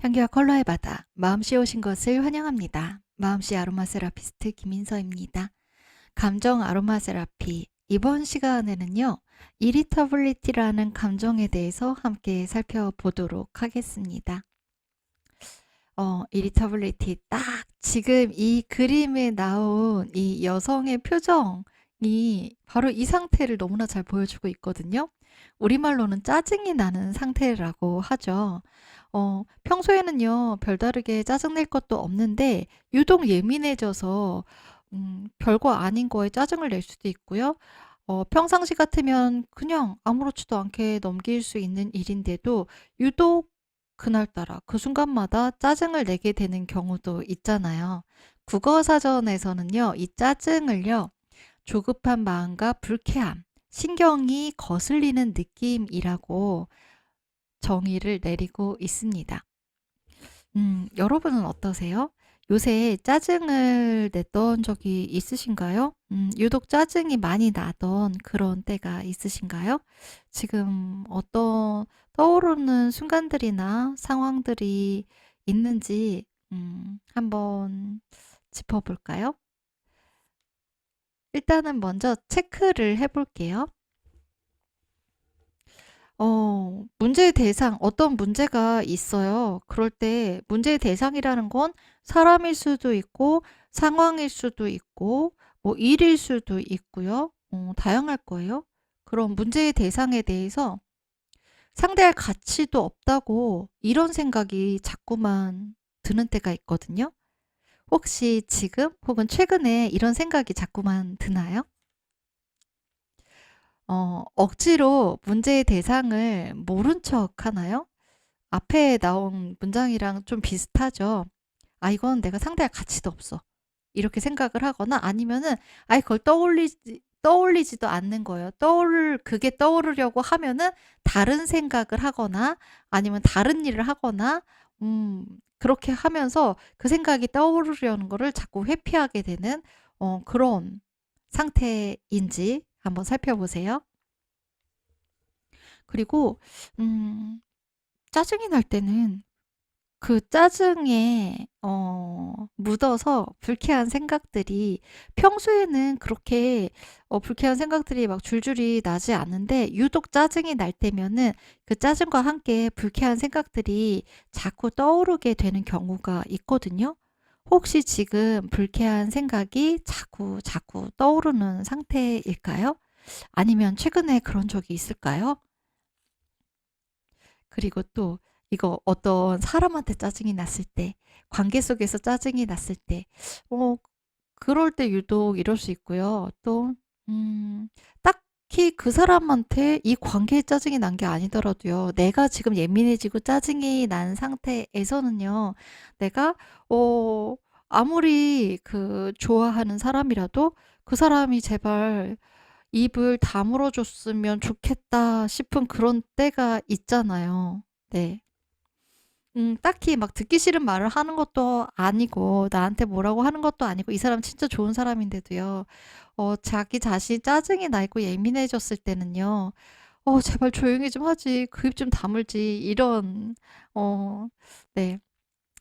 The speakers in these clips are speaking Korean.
향기와 컬러의 바다, 마음씨에 오신 것을 환영합니다. 마음씨 아로마 세라피스트 김인서입니다. 감정 아로마 세라피. 이번 시간에는요, 이리터블리티라는 감정에 대해서 함께 살펴보도록 하겠습니다. 이리터블리티. 딱 지금 이 그림에 나온 이 여성의 표정이 바로 이 상태를 너무나 잘 보여주고 있거든요. 우리말로는 짜증이 나는 상태라고 하죠. 평소에는요, 별다르게 짜증낼 것도 없는데, 유독 예민해져서, 별거 아닌 거에 짜증을 낼 수도 있고요. 평상시 같으면 그냥 아무렇지도 않게 넘길 수 있는 일인데도, 유독 그날따라 그 순간마다 짜증을 내게 되는 경우도 있잖아요. 국어사전에서는요, 이 짜증을요, 조급한 마음과 불쾌함, 신경이 거슬리는 느낌이라고 정의를 내리고 있습니다. 여러분은 어떠세요? 요새 짜증을 냈던 적이 있으신가요? 유독 짜증이 많이 나던 그런 때가 있으신가요? 지금 어떤 떠오르는 순간들이나 상황들이 있는지 한번 짚어볼까요? 일단은 먼저 체크를 해볼게요. 문제의 대상, 어떤 문제가 있어요. 그럴 때 문제의 대상이라는 건 사람일 수도 있고, 상황일 수도 있고, 뭐 일일 수도 있고요. 다양할 거예요. 그럼 문제의 대상에 대해서 상대할 가치도 없다고 이런 생각이 자꾸만 드는 때가 있거든요. 혹시 지금 혹은 최근에 이런 생각이 자꾸만 드나요? 억지로 문제의 대상을 모른 척 하나요? 앞에 나온 문장이랑 좀 비슷하죠. 아, 이건 내가 상대할 가치도 없어. 이렇게 생각을 하거나 아니면은 아예 그걸 떠올리지도 않는 거예요. 그게 떠오르려고 하면은 다른 생각을 하거나 아니면 다른 일을 하거나, 그렇게 하면서 그 생각이 떠오르려는 거를 자꾸 회피하게 되는, 그런 상태인지 한번 살펴보세요. 그리고, 음, 짜증이 날 때는 그 짜증에 묻어서 불쾌한 생각들이 평소에는 그렇게 불쾌한 생각들이 막 줄줄이 나지 않는데 유독 짜증이 날 때면은 그 짜증과 함께 불쾌한 생각들이 자꾸 떠오르게 되는 경우가 있거든요. 혹시 지금 불쾌한 생각이 자꾸 떠오르는 상태일까요? 아니면 최근에 그런 적이 있을까요? 그리고 또 이거 어떤 사람한테 짜증이 났을 때, 관계 속에서 짜증이 났을 때, 어, 그럴 때 유독 이럴 수 있고요. 또, 딱히 그 사람한테 이 관계에 짜증이 난 게 아니더라도요. 내가 지금 예민해지고 짜증이 난 상태에서는요. 내가, 어, 아무리 그 좋아하는 사람이라도 그 사람이 제발 입을 다물어 줬으면 좋겠다 싶은 그런 때가 있잖아요. 네. 딱히 막 듣기 싫은 말을 하는 것도 아니고, 나한테 뭐라고 하는 것도 아니고, 이 사람 진짜 좋은 사람인데도요, 자기 자신 짜증이 나 있고 예민해졌을 때는요, 제발 조용히 좀 하지, 그 입 좀 다물지, 이런, 어, 네,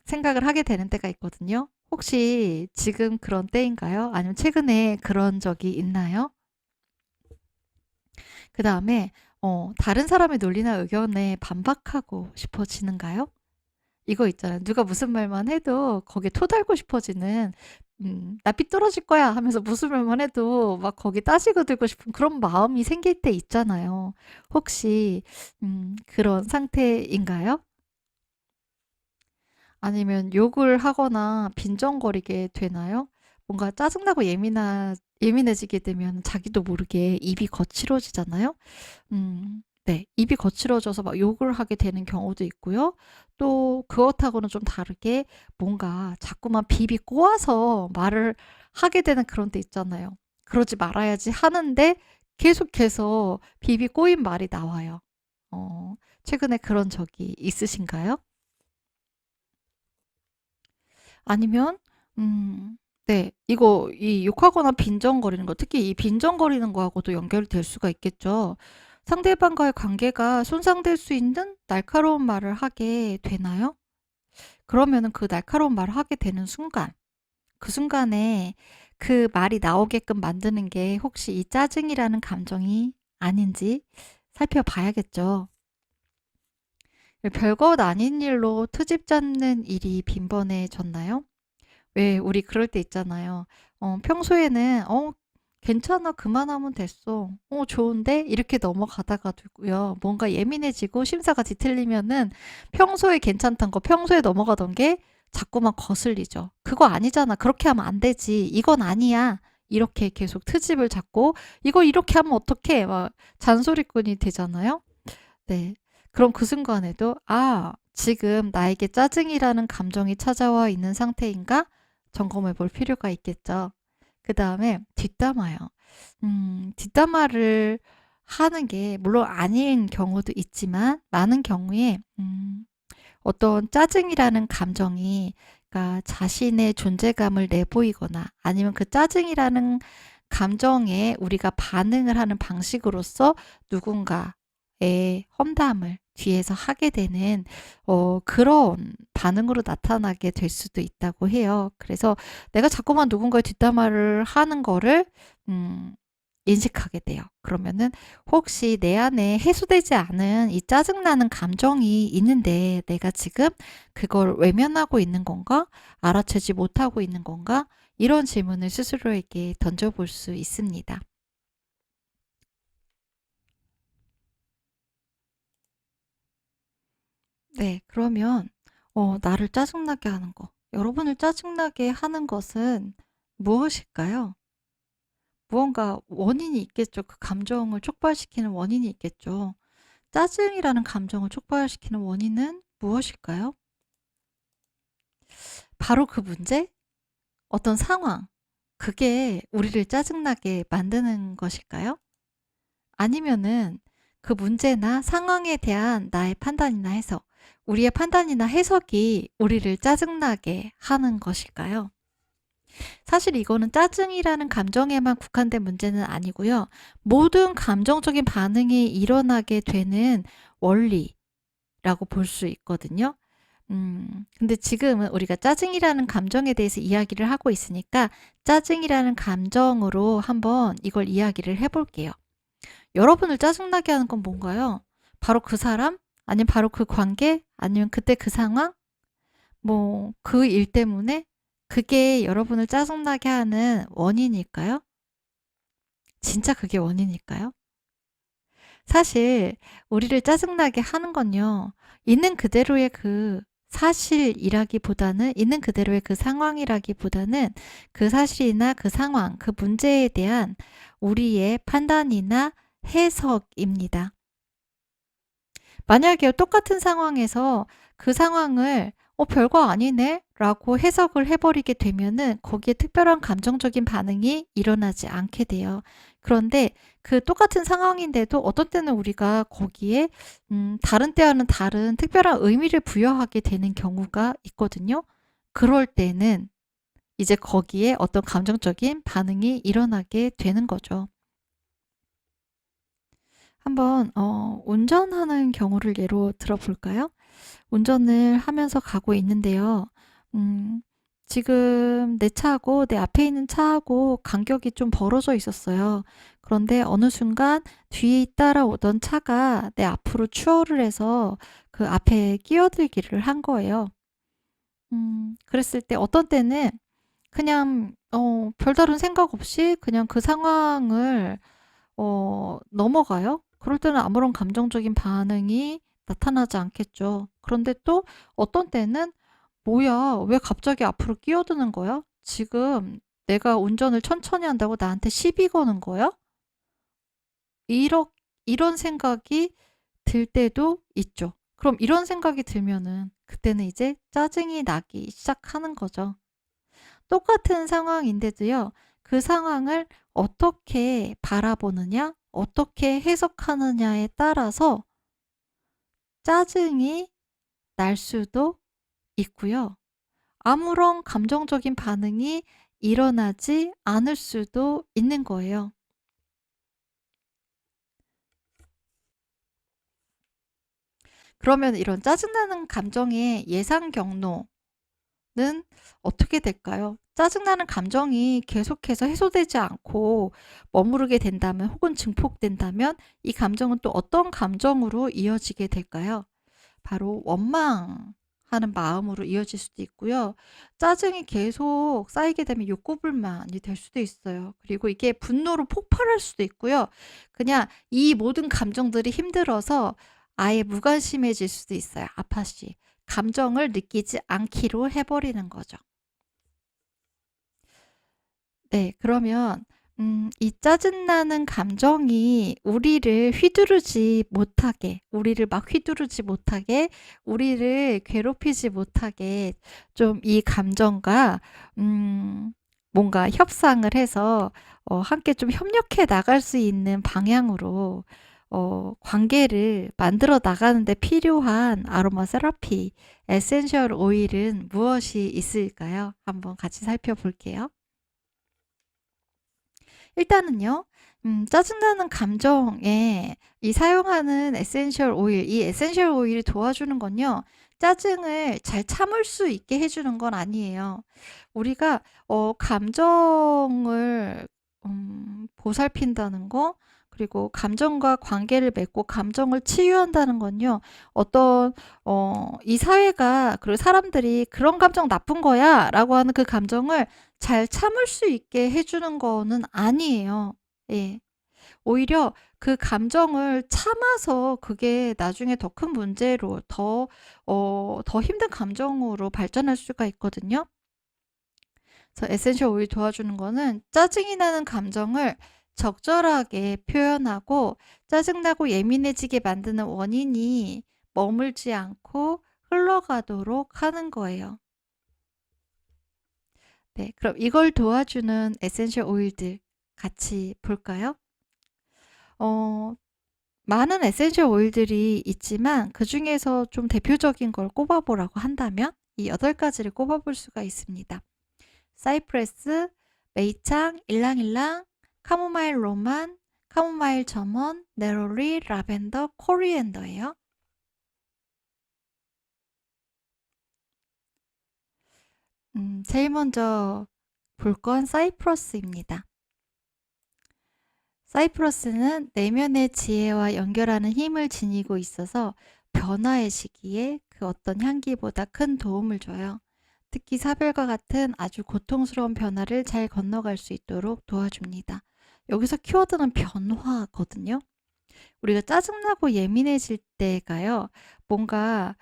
생각을 하게 되는 때가 있거든요. 혹시 지금 그런 때인가요? 아니면 최근에 그런 적이 있나요? 그 다음에, 다른 사람의 논리나 의견에 반박하고 싶어지는가요? 이거 있잖아요. 누가 무슨 말만 해도 거기에 토달고 싶어지는, 나 삐뚤어질 거야 하면서 무슨 말만 해도 막 거기 따지고 들고 싶은 그런 마음이 생길 때 있잖아요. 혹시, 그런 상태인가요? 아니면 욕을 하거나 빈정거리게 되나요? 뭔가 짜증나고 예민해지게 되면 자기도 모르게 입이 거칠어지잖아요. 네. 입이 거칠어져서 막 욕을 하게 되는 경우도 있고요. 또 그것하고는 좀 다르게 뭔가 자꾸만 비비 꼬아서 말을 하게 되는 그런 때 있잖아요. 그러지 말아야지 하는데 계속해서 비비 꼬인 말이 나와요. 최근에 그런 적이 있으신가요? 아니면, 네. 이 욕하거나 빈정거리는 거, 특히 이 빈정거리는 거하고도 연결이 될 수가 있겠죠. 상대방과의 관계가 손상될 수 있는 날카로운 말을 하게 되나요? 그러면은 그 날카로운 말을 하게 되는 순간, 그 순간에 그 말이 나오게끔 만드는 게 혹시 이 짜증이라는 감정이 아닌지 살펴봐야겠죠. 별것 아닌 일로 트집 잡는 일이 빈번해졌나요? 왜 우리 그럴 때 있잖아요. 평소에는 괜찮아, 그만하면 됐어. 좋은데? 이렇게 넘어가다가도요. 뭔가 예민해지고 심사가 뒤틀리면은 평소에 괜찮던 거, 평소에 넘어가던 게 자꾸만 거슬리죠. 그거 아니잖아. 그렇게 하면 안 되지. 이건 아니야. 이렇게 계속 트집을 잡고 이거 이렇게 하면 어떡해? 막 잔소리꾼이 되잖아요. 네. 그럼 그 순간에도 지금 나에게 짜증이라는 감정이 찾아와 있는 상태인가? 점검해 볼 필요가 있겠죠. 그 다음에 뒷담화요. 뒷담화를 하는 게 물론 아닌 경우도 있지만 많은 경우에 어떤 짜증이라는 감정이 그러니까 자신의 존재감을 내보이거나 아니면 그 짜증이라는 감정에 우리가 반응을 하는 방식으로서 누군가의 험담을 뒤에서 하게 되는 그런 반응으로 나타나게 될 수도 있다고 해요. 그래서 내가 자꾸만 누군가의 뒷담화를 하는 거를 인식하게 돼요. 그러면은 혹시 내 안에 해소되지 않은 이 짜증나는 감정이 있는데 내가 지금 그걸 외면하고 있는 건가? 알아채지 못하고 있는 건가? 이런 질문을 스스로에게 던져볼 수 있습니다. 네, 그러면 나를 짜증나게 하는 거, 여러분을 짜증나게 하는 것은 무엇일까요? 무언가 원인이 있겠죠. 그 감정을 촉발시키는 원인이 있겠죠. 짜증이라는 감정을 촉발시키는 원인은 무엇일까요? 바로 그 문제? 어떤 상황, 그게 우리를 짜증나게 만드는 것일까요? 아니면은 그 문제나 상황에 대한 나의 판단이나 해석, 우리의 판단이나 해석이 우리를 짜증나게 하는 것일까요? 사실 이거는 짜증이라는 감정에만 국한된 문제는 아니고요. 모든 감정적인 반응이 일어나게 되는 원리라고 볼 수 있거든요. 근데 지금은 우리가 짜증이라는 감정에 대해서 이야기를 하고 있으니까 짜증이라는 감정으로 한번 이걸 이야기를 해볼게요. 여러분을 짜증나게 하는 건 뭔가요? 바로 그 사람? 아니면 바로 그 관계? 아니면 그때 그 상황? 뭐, 그 일 때문에? 그게 여러분을 짜증나게 하는 원인일까요? 진짜 그게 원인일까요? 사실 우리를 짜증나게 하는 건요. 있는 그대로의 그 사실이라기보다는 있는 그대로의 그 상황이라기보다는 그 사실이나 그 상황, 그 문제에 대한 우리의 판단이나 해석입니다. 만약에 똑같은 상황에서 그 상황을 별거 아니네 라고 해석을 해버리게 되면은 거기에 특별한 감정적인 반응이 일어나지 않게 돼요. 그런데 그 똑같은 상황인데도 어떤 때는 우리가 거기에 다른 때와는 다른 특별한 의미를 부여하게 되는 경우가 있거든요. 그럴 때는 이제 거기에 어떤 감정적인 반응이 일어나게 되는 거죠. 한번 운전하는 경우를 예로 들어볼까요? 운전을 하면서 가고 있는데요. 음, 지금 내 차하고 내 앞에 있는 차하고 간격이 좀 벌어져 있었어요. 그런데 어느 순간 뒤에 따라오던 차가 내 앞으로 추월을 해서 그 앞에 끼어들기를 한 거예요. 그랬을 때 어떤 때는 그냥 별다른 생각 없이 그냥 그 상황을 넘어가요. 그럴 때는 아무런 감정적인 반응이 나타나지 않겠죠. 그런데 또 어떤 때는 뭐야, 왜 갑자기 앞으로 끼어드는 거야? 지금 내가 운전을 천천히 한다고 나한테 시비 거는 거야? 이런 생각이 들 때도 있죠. 그럼 이런 생각이 들면은 그때는 이제 짜증이 나기 시작하는 거죠. 똑같은 상황인데도요. 그 상황을 어떻게 바라보느냐, 어떻게 해석하느냐에 따라서 짜증이 날 수도 있고요. 아무런 감정적인 반응이 일어나지 않을 수도 있는 거예요. 그러면 이런 짜증나는 감정의 예상 경로는 어떻게 될까요? 짜증나는 감정이 계속해서 해소되지 않고 머무르게 된다면 혹은 증폭된다면 이 감정은 또 어떤 감정으로 이어지게 될까요? 바로 원망하는 마음으로 이어질 수도 있고요. 짜증이 계속 쌓이게 되면 욕구불만이 될 수도 있어요. 그리고 이게 분노로 폭발할 수도 있고요. 그냥 이 모든 감정들이 힘들어서 아예 무관심해질 수도 있어요. 아파시. 감정을 느끼지 않기로 해버리는 거죠. 네, 그러면 이 짜증나는 감정이 우리를 막 휘두르지 못하게, 우리를 괴롭히지 못하게 좀 이 감정과 뭔가 협상을 해서 함께 좀 협력해 나갈 수 있는 방향으로 관계를 만들어 나가는 데 필요한 아로마 세라피, 에센셜 오일은 무엇이 있을까요? 한번 같이 살펴볼게요. 일단은요, 짜증나는 감정에 이 사용하는 에센셜 오일, 이 에센셜 오일이 도와주는 건요, 짜증을 잘 참을 수 있게 해주는 건 아니에요. 우리가 감정을 보살핀다는 거, 그리고 감정과 관계를 맺고 감정을 치유한다는 건요, 어떤 이 사회가, 그리고 사람들이 그런 감정 나쁜 거야 라고 하는 그 감정을 잘 참을 수 있게 해주는 거는 아니에요. 예. 오히려 그 감정을 참아서 그게 나중에 더 큰 문제로, 더 힘든 감정으로 발전할 수가 있거든요. 그래서 에센셜 오일 도와주는 거는 짜증이 나는 감정을 적절하게 표현하고 짜증나고 예민해지게 만드는 원인이 머물지 않고 흘러가도록 하는 거예요. 네, 그럼 이걸 도와주는 에센셜 오일들 같이 볼까요? 많은 에센셜 오일들이 있지만 그 중에서 좀 대표적인 걸 꼽아보라고 한다면 이 8가지를 꼽아볼 수가 있습니다. 사이프레스, 메이창, 일랑일랑, 카모마일 로만, 카모마일 점원, 네로리, 라벤더, 코리앤더예요. 제일 먼저 볼 건 사이프러스입니다. 사이프러스는 내면의 지혜와 연결하는 힘을 지니고 있어서 변화의 시기에 그 어떤 향기보다 큰 도움을 줘요. 특히 사별과 같은 아주 고통스러운 변화를 잘 건너갈 수 있도록 도와줍니다. 여기서 키워드는 변화거든요. 우리가 짜증나고 예민해질 때가요, 뭔가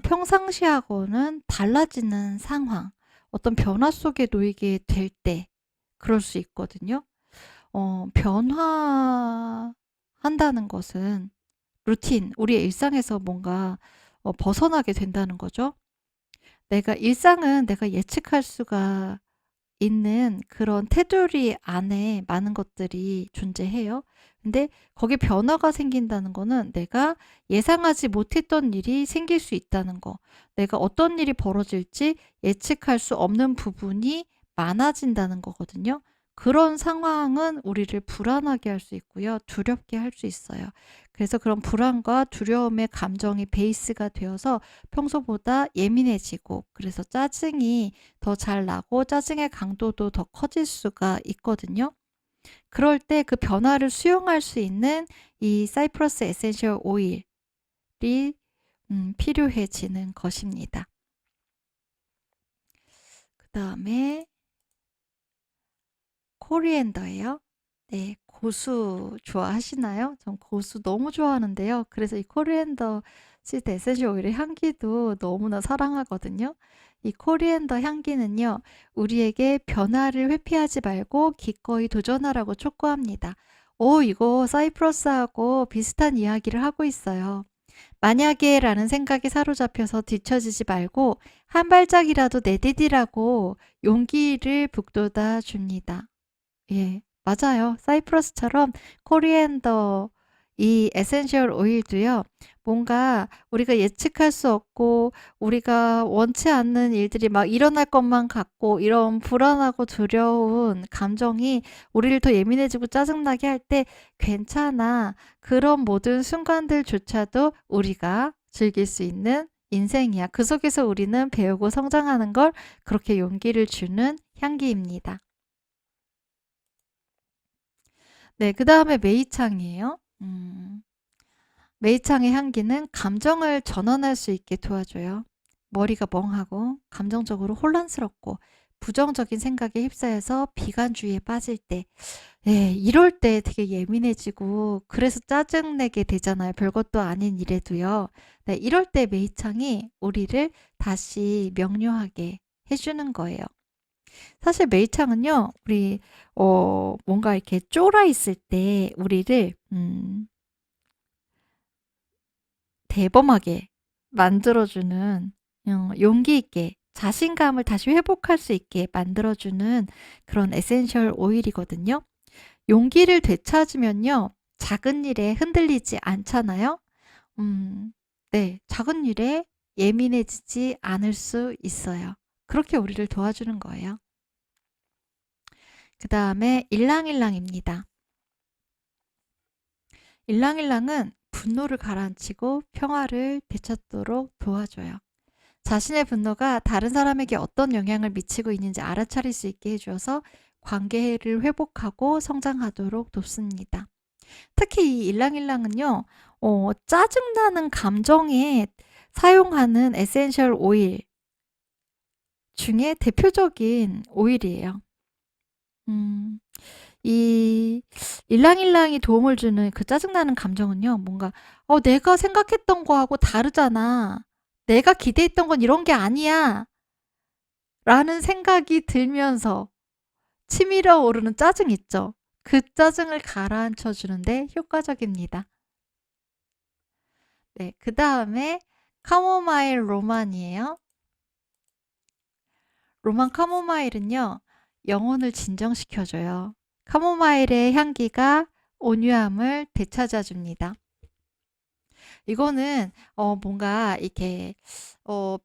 평상시하고는 달라지는 상황, 어떤 변화 속에 놓이게 될 때 그럴 수 있거든요. 변화한다는 것은 루틴, 우리의 일상에서 뭔가 벗어나게 된다는 거죠. 일상은 내가 예측할 수가 있는 그런 테두리 안에 많은 것들이 존재해요. 근데 거기에 변화가 생긴다는 거는 내가 예상하지 못했던 일이 생길 수 있다는 거. 내가 어떤 일이 벌어질지 예측할 수 없는 부분이 많아진다는 거거든요. 그런 상황은 우리를 불안하게 할 수 있고요. 두렵게 할 수 있어요. 그래서 그런 불안과 두려움의 감정이 베이스가 되어서 평소보다 예민해지고, 그래서 짜증이 더 잘 나고 짜증의 강도도 더 커질 수가 있거든요. 그럴 때 그 변화를 수용할 수 있는 이 사이프러스 에센셜 오일이 필요해지는 것입니다. 그 다음에 코리앤더예요. 네, 고수 좋아하시나요? 전 고수 너무 좋아하는데요. 그래서 이 코리앤더 시드 에센셜 오일의 향기도 너무나 사랑하거든요. 이 코리앤더 향기는요, 우리에게 변화를 회피하지 말고 기꺼이 도전하라고 촉구합니다. 이거 사이프러스하고 비슷한 이야기를 하고 있어요. 만약에 라는 생각이 사로잡혀서 뒤처지지 말고 한 발짝이라도 내디디라고 용기를 북돋아 줍니다. 예, 맞아요. 사이프러스처럼 코리앤더 이 에센셜 오일도요, 뭔가 우리가 예측할 수 없고 우리가 원치 않는 일들이 막 일어날 것만 같고 이런 불안하고 두려운 감정이 우리를 더 예민해지고 짜증나게 할 때 괜찮아. 그런 모든 순간들조차도 우리가 즐길 수 있는 인생이야. 그 속에서 우리는 배우고 성장하는 걸 그렇게 용기를 주는 향기입니다. 네, 그 다음에 메이창이에요. 메이창의 향기는 감정을 전환할 수 있게 도와줘요. 머리가 멍하고 감정적으로 혼란스럽고 부정적인 생각에 휩싸여서 비관주의에 빠질 때, 예, 이럴 때 되게 예민해지고 그래서 짜증내게 되잖아요. 별것도 아닌 일에도요. 네, 이럴 때 메이창이 우리를 다시 명료하게 해주는 거예요. 사실 메이창은요, 우리 뭔가 이렇게 쫄아 있을 때 우리를 대범하게 만들어주는, 용기 있게 자신감을 다시 회복할 수 있게 만들어주는 그런 에센셜 오일이거든요. 용기를 되찾으면요, 작은 일에 흔들리지 않잖아요. 네, 작은 일에 예민해지지 않을 수 있어요. 그렇게 우리를 도와주는 거예요. 그 다음에 일랑일랑입니다. 일랑일랑은 분노를 가라앉히고 평화를 되찾도록 도와줘요. 자신의 분노가 다른 사람에게 어떤 영향을 미치고 있는지 알아차릴 수 있게 해주어서 관계를 회복하고 성장하도록 돕습니다. 특히 이 일랑일랑은요, 짜증나는 감정에 사용하는 에센셜 오일 중에 대표적인 오일이에요. 음, 이 일랑일랑이 도움을 주는 그 짜증나는 감정은요, 뭔가, 내가 생각했던 거하고 다르잖아. 내가 기대했던 건 이런 게 아니야. 라는 생각이 들면서 치밀어 오르는 짜증 있죠. 그 짜증을 가라앉혀 주는데 효과적입니다. 네, 그 다음에 카모마일 로만이에요. 로만 카모마일은요, 영혼을 진정시켜줘요. 카모마일의 향기가 온유함을 되찾아줍니다. 이거는 뭔가 이렇게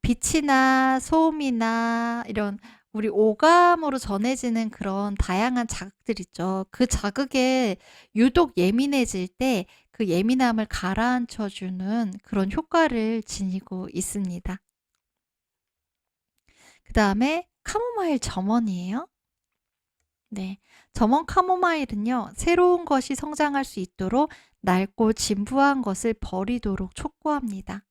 빛이나 소음이나 이런 우리 오감으로 전해지는 그런 다양한 자극들 있죠. 그 자극에 유독 예민해질 때 그 예민함을 가라앉혀 주는 그런 효과를 지니고 있습니다. 그 다음에 카모마일 점원이에요. 네, 점원 카모마일은요, 새로운 것이 성장할 수 있도록 낡고 진부한 것을 버리도록 촉구합니다.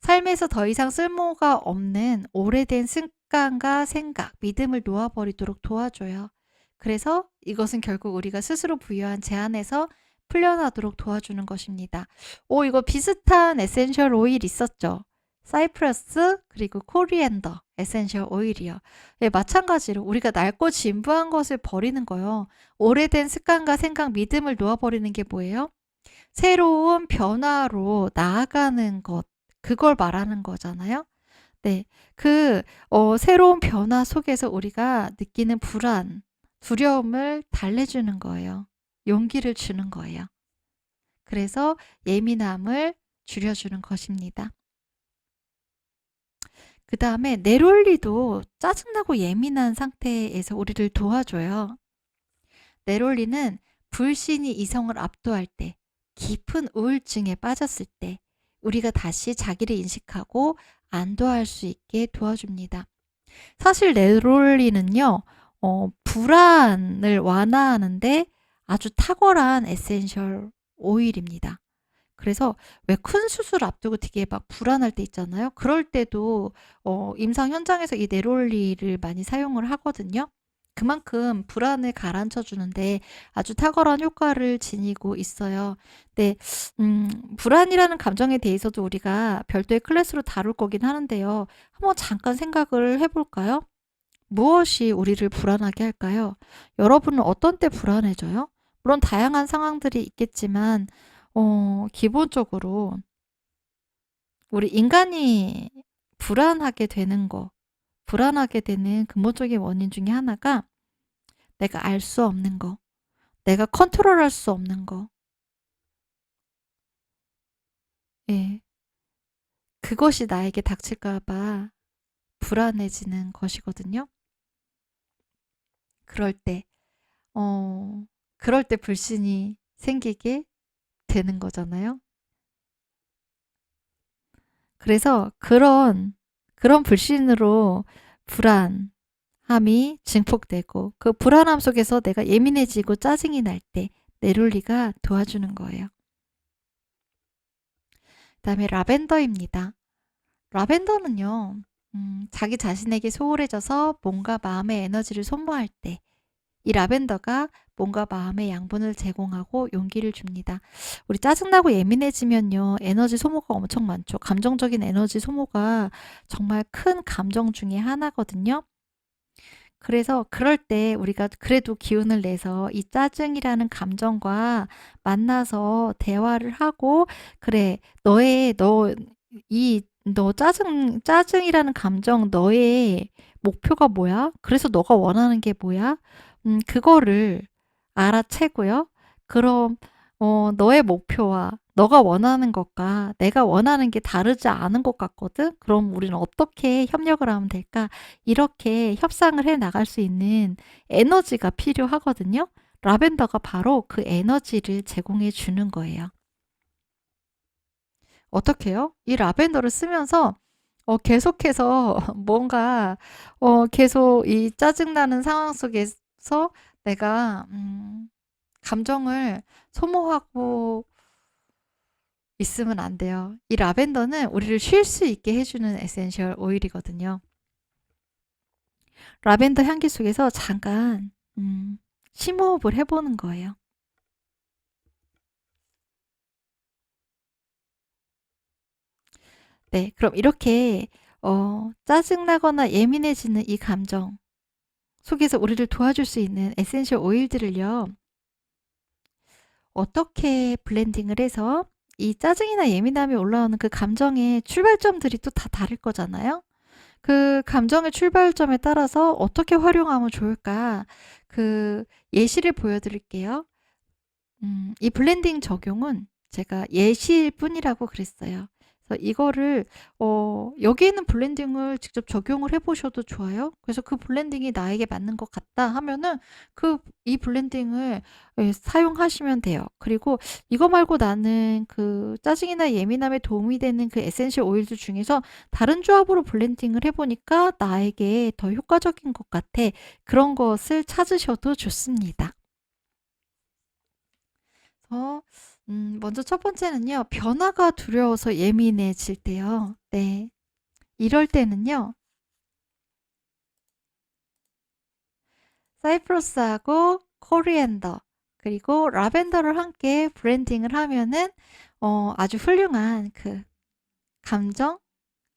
삶에서 더 이상 쓸모가 없는 오래된 습관과 생각, 믿음을 놓아버리도록 도와줘요. 그래서 이것은 결국 우리가 스스로 부여한 제한에서 풀려나도록 도와주는 것입니다. 이거 비슷한 에센셜 오일 있었죠? 사이프러스 그리고 코리앤더 에센셜 오일이요. 예, 마찬가지로 우리가 낡고 진부한 것을 버리는 거요. 오래된 습관과 생각, 믿음을 놓아버리는 게 뭐예요? 새로운 변화로 나아가는 것, 그걸 말하는 거잖아요. 네. 새로운 변화 속에서 우리가 느끼는 불안, 두려움을 달래주는 거예요. 용기를 주는 거예요. 그래서 예민함을 줄여주는 것입니다. 그 다음에 네롤리도 짜증나고 예민한 상태에서 우리를 도와줘요. 네롤리는 불신이 이성을 압도할 때, 깊은 우울증에 빠졌을 때 우리가 다시 자기를 인식하고 안도할 수 있게 도와줍니다. 사실 네롤리는요, 불안을 완화하는데 아주 탁월한 에센셜 오일입니다. 그래서 왜 큰 수술 앞두고 되게 막 불안할 때 있잖아요. 그럴 때도 임상 현장에서 이 네롤리를 많이 사용을 하거든요. 그만큼 불안을 가라앉혀 주는데 아주 탁월한 효과를 지니고 있어요. 네, 불안이라는 감정에 대해서도 우리가 별도의 클래스로 다룰 거긴 하는데요. 한번 잠깐 생각을 해볼까요? 무엇이 우리를 불안하게 할까요? 여러분은 어떤 때 불안해져요? 물론 다양한 상황들이 있겠지만, 기본적으로 우리 인간이 불안하게 되는 거, 불안하게 되는 근본적인 원인 중에 하나가 내가 알 수 없는 거, 내가 컨트롤할 수 없는 거, 예, 그것이 나에게 닥칠까봐 불안해지는 것이거든요. 그럴 때, 그럴 때 불신이 생기게 되는 거잖아요. 그래서 그런 불신으로 불안함이 증폭되고 그 불안함 속에서 내가 예민해지고 짜증이 날 때 네롤리가 도와주는 거예요. 그다음에 라벤더입니다. 라벤더는요, 자기 자신에게 소홀해져서 뭔가 마음의 에너지를 소모할 때 이 라벤더가 뭔가 마음의 양분을 제공하고 용기를 줍니다. 우리 짜증나고 예민해지면요, 에너지 소모가 엄청 많죠. 감정적인 에너지 소모가 정말 큰 감정 중에 하나거든요. 그래서 그럴 때 우리가 그래도 기운을 내서 이 짜증이라는 감정과 만나서 대화를 하고, 그래, 너 짜증이라는 감정, 너의 목표가 뭐야? 그래서 너가 원하는 게 뭐야? 그거를 알아채고요. 그럼, 너의 목표와 너가 원하는 것과 내가 원하는 게 다르지 않은 것 같거든? 그럼 우리는 어떻게 협력을 하면 될까? 이렇게 협상을 해 나갈 수 있는 에너지가 필요하거든요. 라벤더가 바로 그 에너지를 제공해 주는 거예요. 어떻게요? 이 라벤더를 쓰면서 계속해서 뭔가 계속 이 짜증나는 상황 속에서 내가 감정을 소모하고 있으면 안 돼요. 이 라벤더는 우리를 쉴 수 있게 해주는 에센셜 오일이거든요. 라벤더 향기 속에서 잠깐 심호흡을 해보는 거예요. 네, 그럼 이렇게 짜증나거나 예민해지는 이 감정 속에서 우리를 도와줄 수 있는 에센셜 오일들을요, 어떻게 블렌딩을 해서 이 짜증이나 예민함이 올라오는 그 감정의 출발점들이 또 다 다를 거잖아요. 그 감정의 출발점에 따라서 어떻게 활용하면 좋을까? 그 예시를 보여드릴게요. 이 블렌딩 적용은 제가 예시일 뿐이라고 그랬어요. 그래서 이거를 여기 있는 블렌딩을 직접 적용을 해보셔도 좋아요. 그래서 그 블렌딩이 나에게 맞는 것 같다 하면은 이 블렌딩을 사용하시면 돼요. 그리고 이거 말고 나는 그 짜증이나 예민함에 도움이 되는 그 에센셜 오일들 중에서 다른 조합으로 블렌딩을 해보니까 나에게 더 효과적인 것 같아. 그런 것을 찾으셔도 좋습니다. 어, 먼저 첫 번째는요, 변화가 두려워서 예민해질 때요. 네. 이럴 때는요, 사이프러스하고 코리앤더, 그리고 라벤더를 함께 브랜딩을 하면은, 아주 훌륭한 그 감정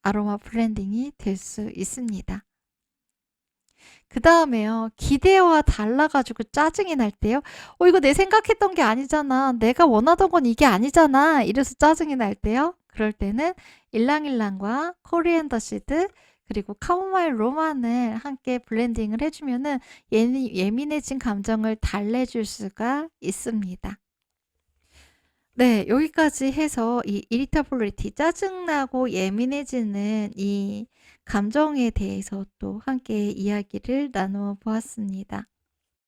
아로마 브랜딩이 될 수 있습니다. 그 다음에요, 기대와 달라가지고 짜증이 날 때요. 이거 내 생각했던 게 아니잖아. 내가 원하던 건 이게 아니잖아. 이래서 짜증이 날 때요. 그럴 때는 일랑일랑과 코리앤더 시드, 그리고 카모마일 로만을 함께 블렌딩을 해주면은 예민해진 감정을 달래줄 수가 있습니다. 네, 여기까지 해서 이 이리타빌리티, 짜증나고 예민해지는 이 감정에 대해서 또 함께 이야기를 나누어 보았습니다.